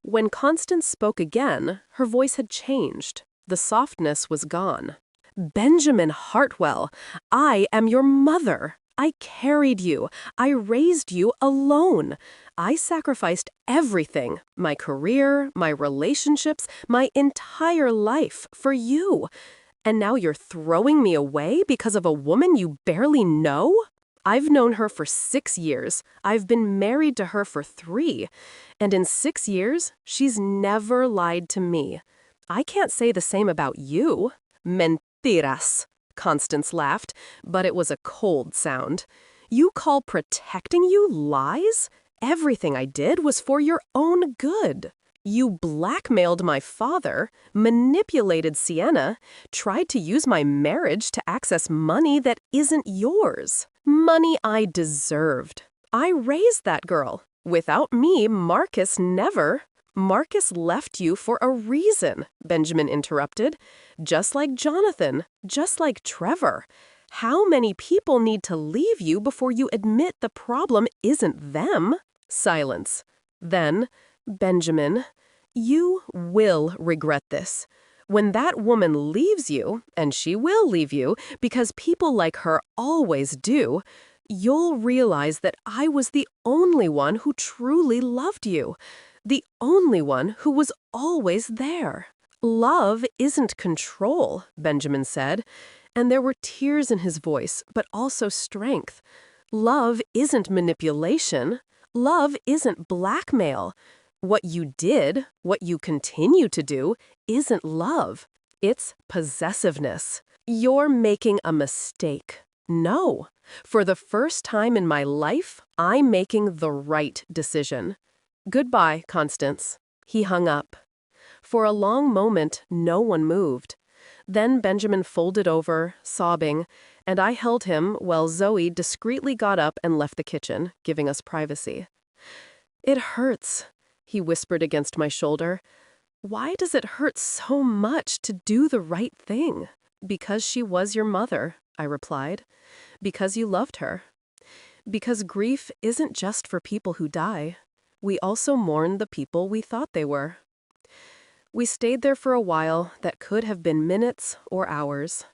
When Constance spoke again, her voice had changed. The softness was gone. Benjamin Hartwell, I am your mother. I carried you. I raised you alone. I sacrificed everything, my career, my relationships, my entire life for you. And now you're throwing me away because of a woman you barely know? I've known her for 6 years. I've been married to her for 3. And in 6 years, she's never lied to me. I can't say the same about you. Mentiras. Constance laughed, but it was a cold sound. You call protecting you lies? Everything I did was for your own good. You blackmailed my father, manipulated Sienna, tried to use my marriage to access money that isn't yours. Money I deserved. I raised that girl. Without me, Marcus never. Marcus left you for a reason, Benjamin interrupted. Just like Jonathan, just like Trevor. How many people need to leave you before you admit the problem isn't them? Silence. Then, Benjamin, you will regret this. When that woman leaves you, and she will leave you because people like her always do, you'll realize that I was the only one who truly loved you. The only one who was always there. Love isn't control, Benjamin said, and there were tears in his voice, but also strength. Love isn't manipulation. Love isn't blackmail. What you did, what you continue to do, isn't love. It's possessiveness. You're making a mistake. No. For the first time in my life, I'm making the right decision. Goodbye, Constance. He hung up. For a long moment, no one moved. Then Benjamin folded over, sobbing, and I held him while Zoe discreetly got up and left the kitchen, giving us privacy. It hurts, he whispered against my shoulder. Why does it hurt so much to do the right thing? Because she was your mother, I replied. Because you loved her. Because grief isn't just for people who die. We also mourn the people we thought they were. We stayed there for a while that could have been minutes or hours,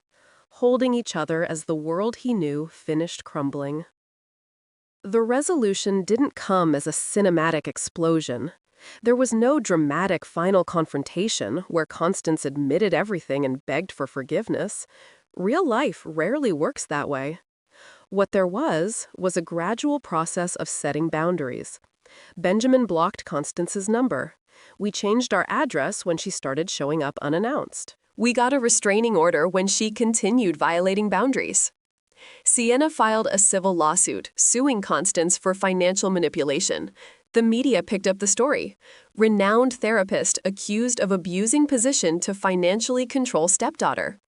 holding each other as the world he knew finished crumbling. The resolution didn't come as a cinematic explosion. There was no dramatic final confrontation where Constance admitted everything and begged for forgiveness. Real life rarely works that way. What there was a gradual process of setting boundaries. Benjamin blocked Constance's number. We changed our address when she started showing up unannounced. We got a restraining order when she continued violating boundaries. Sienna filed a civil lawsuit suing Constance for financial manipulation. The media picked up the story. Renowned therapist accused of abusing position to financially control stepdaughter.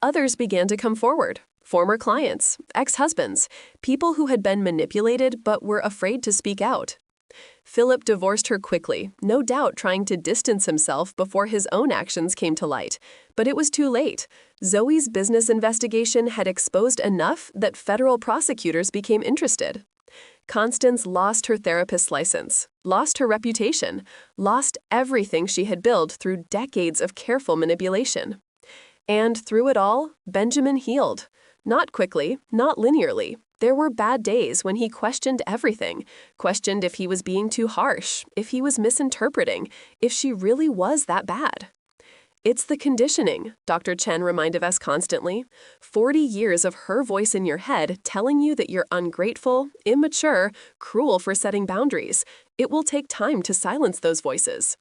Others began to come forward. Former clients, ex-husbands, people who had been manipulated but were afraid to speak out. Philip divorced her quickly, no doubt trying to distance himself before his own actions came to light. But it was too late. Zoe's business investigation had exposed enough that federal prosecutors became interested. Constance lost her therapist's license, lost her reputation, lost everything she had built through decades of careful manipulation. And through it all, Benjamin healed. Not quickly, not linearly. There were bad days when he questioned everything, questioned if he was being too harsh, if he was misinterpreting, if she really was that bad. It's the conditioning, Dr. Chen reminded us constantly. 40 years of her voice in your head telling you that you're ungrateful, immature, cruel for setting boundaries. It will take time to silence those voices.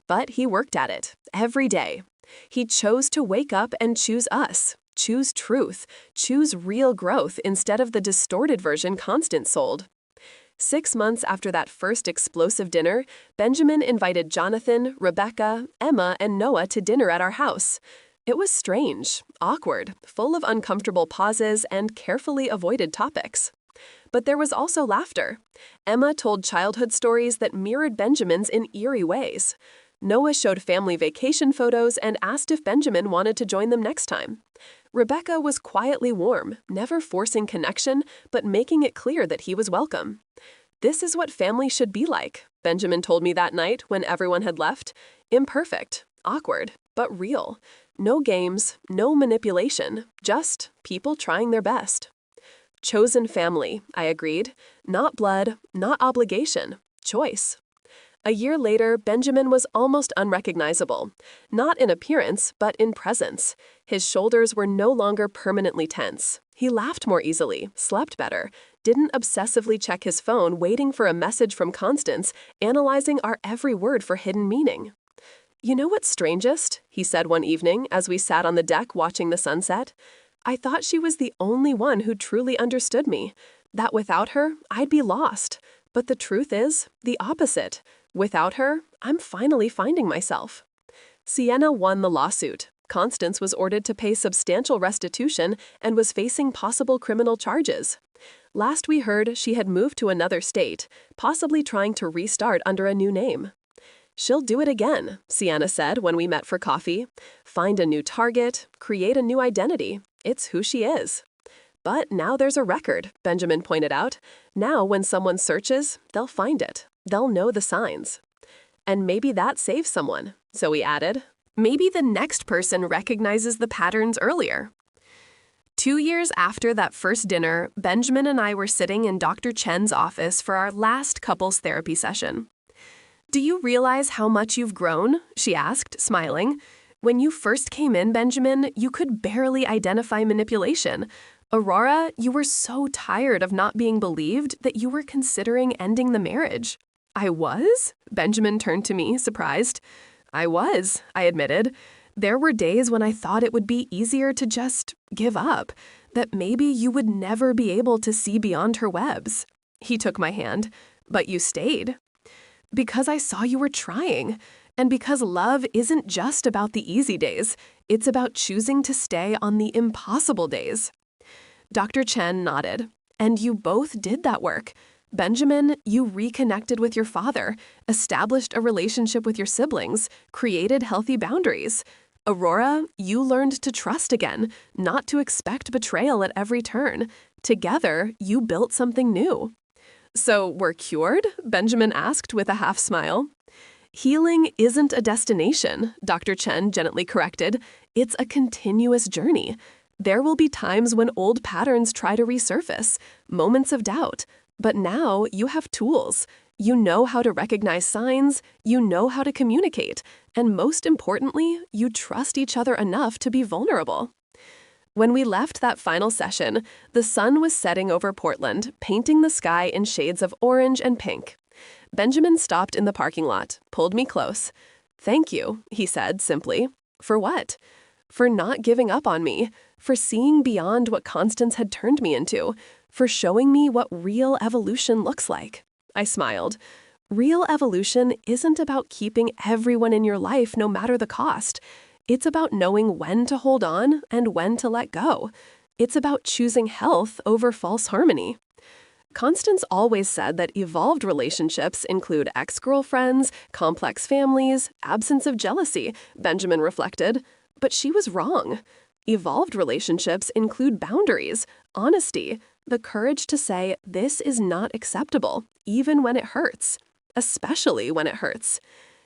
But he worked at it, every day. He chose to wake up and choose us. Choose truth. Choose real growth instead of the distorted version Constance sold. 6 months after that first explosive dinner, Benjamin invited Jonathan, Rebecca, Emma, and Noah to dinner at our house. It was strange, awkward, full of uncomfortable pauses and carefully avoided topics. But there was also laughter. Emma told childhood stories that mirrored Benjamin's in eerie ways. Noah showed family vacation photos and asked if Benjamin wanted to join them next time. Rebecca was quietly warm, never forcing connection, but making it clear that he was welcome. "This is what family should be like," Benjamin told me that night when everyone had left. "Imperfect, awkward, but real. No games, no manipulation, just people trying their best." "Chosen family," I agreed. "Not blood, not obligation, choice." A year later, Benjamin was almost unrecognizable. Not in appearance, but in presence. His shoulders were no longer permanently tense. He laughed more easily, slept better, didn't obsessively check his phone waiting for a message from Constance, analyzing our every word for hidden meaning. "You know what's strangest?" he said one evening as we sat on the deck watching the sunset. "I thought she was the only one who truly understood me, that without her, I'd be lost. But the truth is, the opposite. Without her, I'm finally finding myself." Sienna won the lawsuit. Constance was ordered to pay substantial restitution and was facing possible criminal charges. Last we heard, she had moved to another state, possibly trying to restart under a new name. "She'll do it again," Sienna said when we met for coffee. "Find a new target, create a new identity. It's who she is." "But now there's a record," Benjamin pointed out. "Now when someone searches, they'll find it. They'll know the signs." "And maybe that saves someone," Zoe added. "Maybe the next person recognizes the patterns earlier." 2 years after that first dinner, Benjamin and I were sitting in Dr. Chen's office for our last couples therapy session. "Do you realize how much you've grown?" she asked, smiling. "When you first came in, Benjamin, you could barely identify manipulation. Aurora, you were so tired of not being believed that you were considering ending the marriage." "I was?" Benjamin turned to me, surprised. "I was," I admitted. "There were days when I thought it would be easier to just give up, that maybe you would never be able to see beyond her webs." He took my hand. "But you stayed." "Because I saw you were trying. And because love isn't just about the easy days, it's about choosing to stay on the impossible days." Dr. Chen nodded. "And you both did that work. Benjamin, you reconnected with your father, established a relationship with your siblings, created healthy boundaries. Aurora, you learned to trust again, not to expect betrayal at every turn. Together, you built something new." "So we're cured?" Benjamin asked with a half smile. "Healing isn't a destination," Dr. Chen gently corrected. "It's a continuous journey. There will be times when old patterns try to resurface, moments of doubt. But now you have tools. You know how to recognize signs, you know how to communicate, and most importantly, you trust each other enough to be vulnerable." When we left that final session, the sun was setting over Portland, painting the sky in shades of orange and pink. Benjamin stopped in the parking lot, pulled me close. "Thank you," he said simply. "For what?" "For not giving up on me, for seeing beyond what Constance had turned me into, for showing me what real evolution looks like." I smiled. Real evolution isn't about keeping everyone in your life no matter the cost. It's about knowing when to hold on and when to let go. It's about choosing health over false harmony. Constance always said that evolved relationships include ex-girlfriends, complex families, absence of jealousy, Benjamin reflected. But she was wrong. Evolved relationships include boundaries, honesty, the courage to say, "This is not acceptable," even when it hurts, especially when it hurts.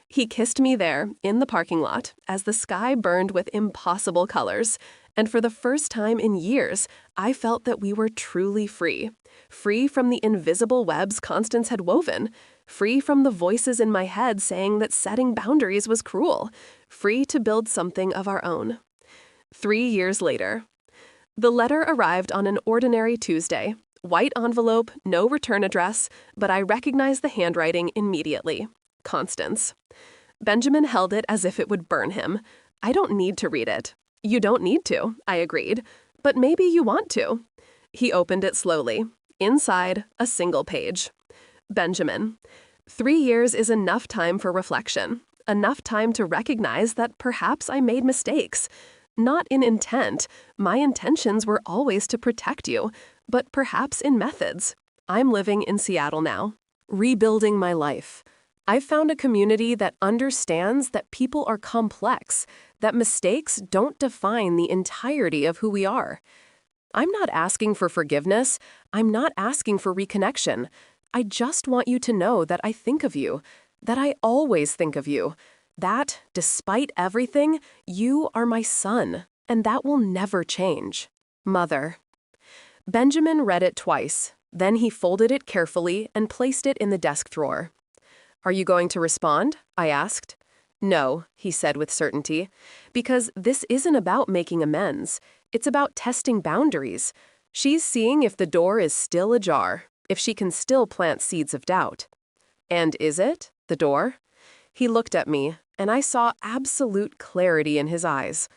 He kissed me there, in the parking lot, as the sky burned with impossible colors. And for the first time in years, I felt that we were truly free. Free from the invisible webs Constance had woven. Free from the voices in my head saying that setting boundaries was cruel. Free to build something of our own. 3 years later. The letter arrived on an ordinary Tuesday. White envelope, no return address, but I recognized the handwriting immediately. Constance. Benjamin held it as if it would burn him. "I don't need to read it." "You don't need to," I agreed. "But maybe you want to." He opened it slowly. Inside, a single page. Benjamin. 3 years is enough time for reflection. Enough time to recognize that perhaps I made mistakes. Not in intent. My intentions were always to protect you. but perhaps in methods. I'm living in Seattle now, rebuilding my life. I've found a community that understands that people are complex, that mistakes don't define the entirety of who we are. I'm not asking for forgiveness. I'm not asking for reconnection. I just want you to know that I think of you, that I always think of you, that, despite everything, you are my son, and that will never change. Mother. Benjamin read it twice. Then he folded it carefully and placed it in the desk drawer. Are you going to respond? I asked. No, he said with certainty, because this isn't about making amends. It's about testing boundaries. She's seeing if the door is still ajar, if she can still plant seeds of doubt. And is it, the door? He looked at me, and I saw absolute clarity in his eyes.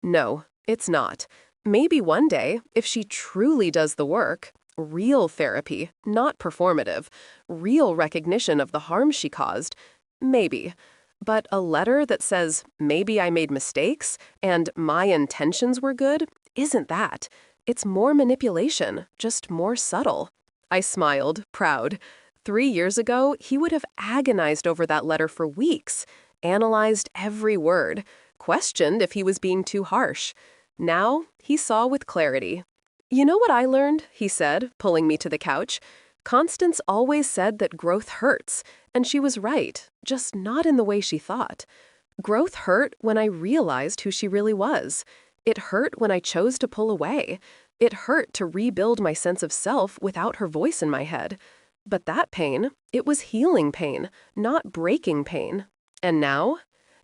No, it's not. Maybe one day, if she truly does the work, real therapy, not performative, real recognition of the harm she caused, maybe. But a letter that says, maybe I made mistakes, and my intentions were good, isn't that. It's more manipulation, just more subtle. I smiled, proud. 3 years ago, he would have agonized over that letter for weeks, analyzed every word, questioned if he was being too harsh. Now, he saw with clarity. You know what I learned, he said, pulling me to the couch. Constance always said that growth hurts, and she was right, just not in the way she thought. Growth hurt when I realized who she really was. It hurt when I chose to pull away. It hurt to rebuild my sense of self without her voice in my head. But that pain, it was healing pain, not breaking pain. And now?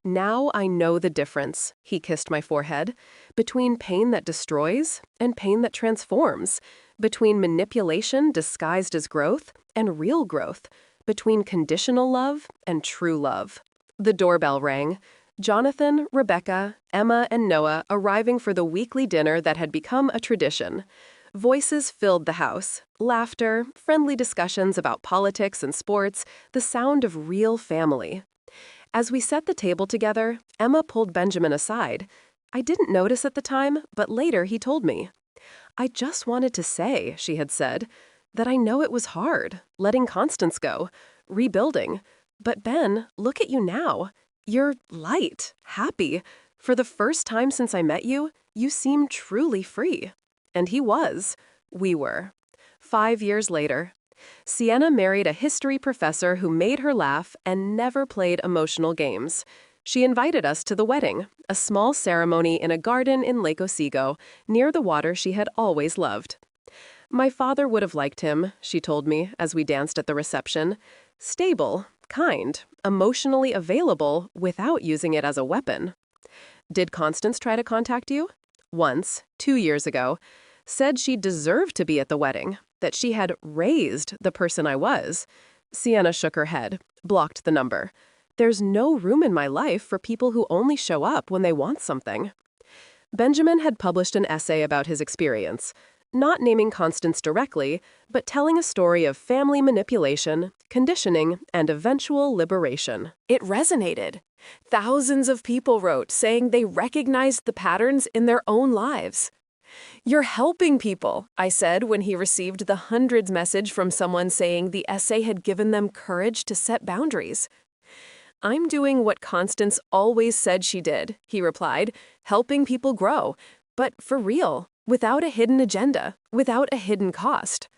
Now I know the difference, he kissed my forehead, between pain that destroys and pain that transforms, between manipulation disguised as growth and real growth, between conditional love and true love. The doorbell rang. Jonathan, Rebecca, Emma, and Noah arriving for the weekly dinner that had become a tradition. Voices filled the house, laughter, friendly discussions about politics and sports, the sound of real family. As we set the table together, Emma pulled Benjamin aside. I didn't notice at the time, but later he told me. I just wanted to say, she had said, that I know it was hard, letting Constance go, rebuilding. But Ben, look at you now. You're light, happy. For the first time since I met you, you seem truly free. And he was. We were. 5 years later. Sienna married a history professor who made her laugh and never played emotional games. She invited us to the wedding, a small ceremony in a garden in Lake Otsego, near the water she had always loved. My father would have liked him, she told me as we danced at the reception. Stable, kind, emotionally available without using it as a weapon. Did Constance try to contact you? Once, 2 years ago. Said she deserved to be at the wedding, that she had raised the person I was. Sienna shook her head, blocked the number. There's no room in my life for people who only show up when they want something. Benjamin had published an essay about his experience, not naming Constance directly, but telling a story of family manipulation, conditioning, and eventual liberation. It resonated. Thousands of people wrote saying they recognized the patterns in their own lives. You're helping people, I said when he received the hundreds message from someone saying the essay had given them courage to set boundaries. I'm doing what Constance always said she did, he replied, helping people grow, but for real, without a hidden agenda, without a hidden cost.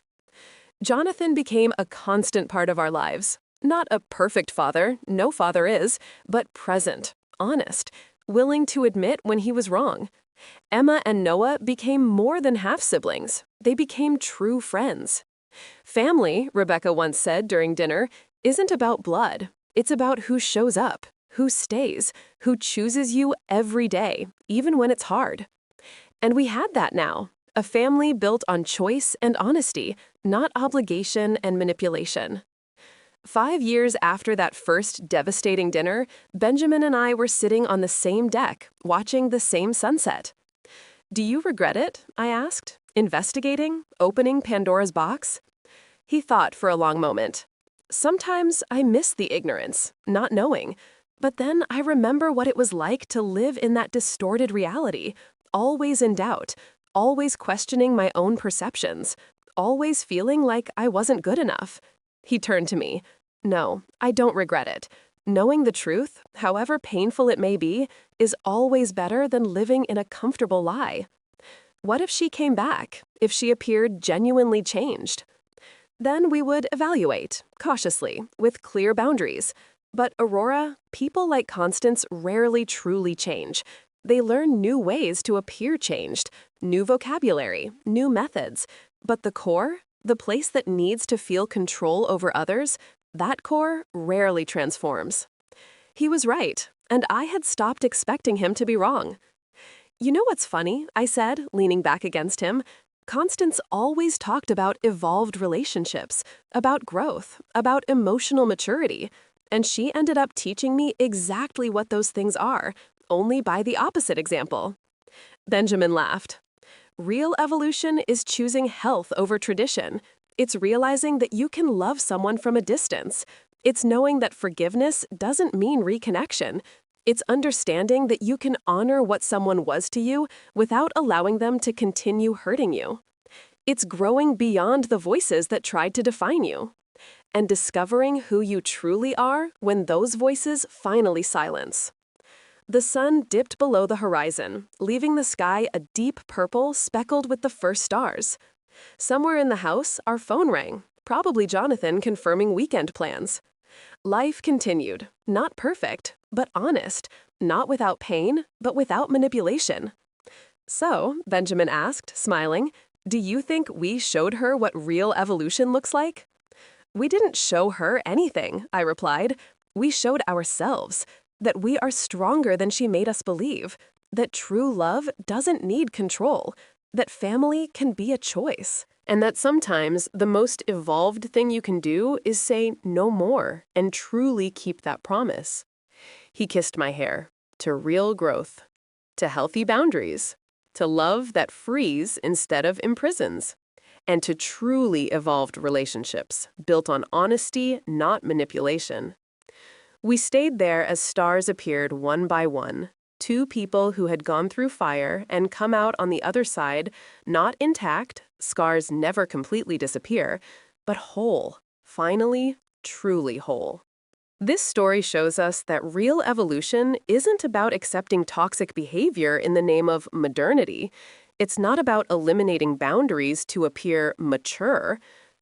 Jonathan became a constant part of our lives. Not a perfect father, no father is, but present, honest, willing to admit when he was wrong. Emma and Noah became more than half-siblings. They became true friends. Family, Rebecca once said during dinner, isn't about blood. It's about who shows up, who stays, who chooses you every day, even when it's hard. And we had that now, a family built on choice and honesty, not obligation and manipulation. 5 years after that first devastating dinner, Benjamin and I were sitting on the same deck, watching the same sunset. Do you regret it? I asked, investigating, opening Pandora's box. He thought for a long moment. Sometimes I miss the ignorance, not knowing, but then I remember what it was like to live in that distorted reality, always in doubt, always questioning my own perceptions, always feeling like I wasn't good enough. He turned to me. No, I don't regret it. Knowing the truth, however painful it may be, is always better than living in a comfortable lie. What if she came back, if she appeared genuinely changed? Then we would evaluate, cautiously, with clear boundaries. But Aurora, people like Constance rarely truly change. They learn new ways to appear changed, new vocabulary, new methods. But the core, the place that needs to feel control over others, that core rarely transforms. He was right, and I had stopped expecting him to be wrong. You know what's funny? I said, leaning back against him. Constance always talked about evolved relationships, about growth, about emotional maturity, and she ended up teaching me exactly what those things are, only by the opposite example. Benjamin laughed. Real evolution is choosing health over tradition. It's realizing that you can love someone from a distance. It's knowing that forgiveness doesn't mean reconnection. It's understanding that you can honor what someone was to you without allowing them to continue hurting you. It's growing beyond the voices that tried to define you. And discovering who you truly are when those voices finally silence. The sun dipped below the horizon, leaving the sky a deep purple speckled with the first stars. Somewhere in the house, our phone rang, probably Jonathan confirming weekend plans. Life continued, not perfect, but honest, not without pain, but without manipulation. So, Benjamin asked, smiling, do you think we showed her what real evolution looks like? We didn't show her anything, I replied. We showed ourselves. That we are stronger than she made us believe, that true love doesn't need control, that family can be a choice, and that sometimes the most evolved thing you can do is say no more and truly keep that promise. He kissed my hair, to real growth, to healthy boundaries, to love that frees instead of imprisons, and to truly evolved relationships built on honesty, not manipulation. We stayed there as stars appeared one by one, two people who had gone through fire and come out on the other side, not intact, scars never completely disappear, but whole, finally, truly whole. This story shows us that real evolution isn't about accepting toxic behavior in the name of modernity. It's not about eliminating boundaries to appear mature.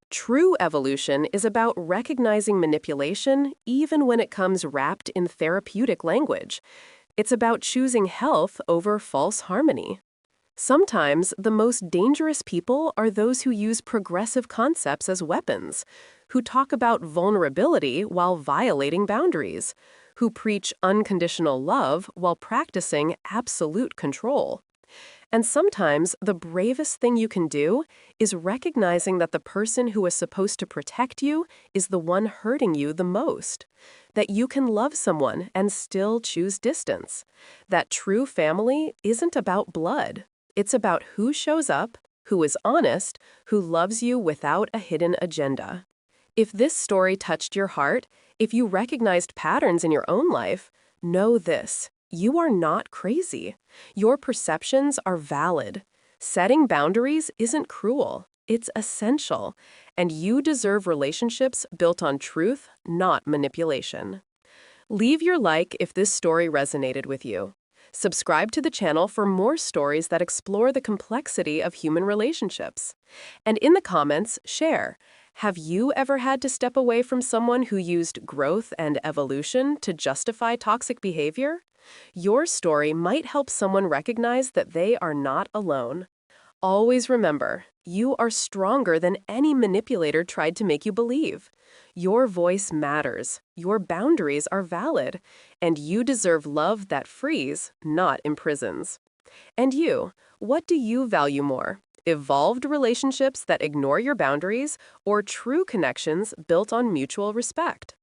True evolution is about recognizing manipulation even when it comes wrapped in therapeutic language. It's about choosing health over false harmony. Sometimes the most dangerous people are those who use progressive concepts as weapons, who talk about vulnerability while violating boundaries, who preach unconditional love while practicing absolute control. And sometimes the bravest thing you can do is recognizing that the person who is supposed to protect you is the one hurting you the most. That you can love someone and still choose distance. That true family isn't about blood. It's about who shows up, who is honest, who loves you without a hidden agenda. If this story touched your heart, if you recognized patterns in your own life, know this. You are not crazy. Your perceptions are valid. Setting boundaries isn't cruel. It's essential. And you deserve relationships built on truth, not manipulation. Leave your like if this story resonated with you. Subscribe to the channel for more stories that explore the complexity of human relationships. And in the comments, share. Have you ever had to step away from someone who used growth and evolution to justify toxic behavior? Your story might help someone recognize that they are not alone. Always remember, you are stronger than any manipulator tried to make you believe. Your voice matters, your boundaries are valid, and you deserve love that frees, not imprisons. And you, what do you value more? Evolved relationships that ignore your boundaries, or true connections built on mutual respect?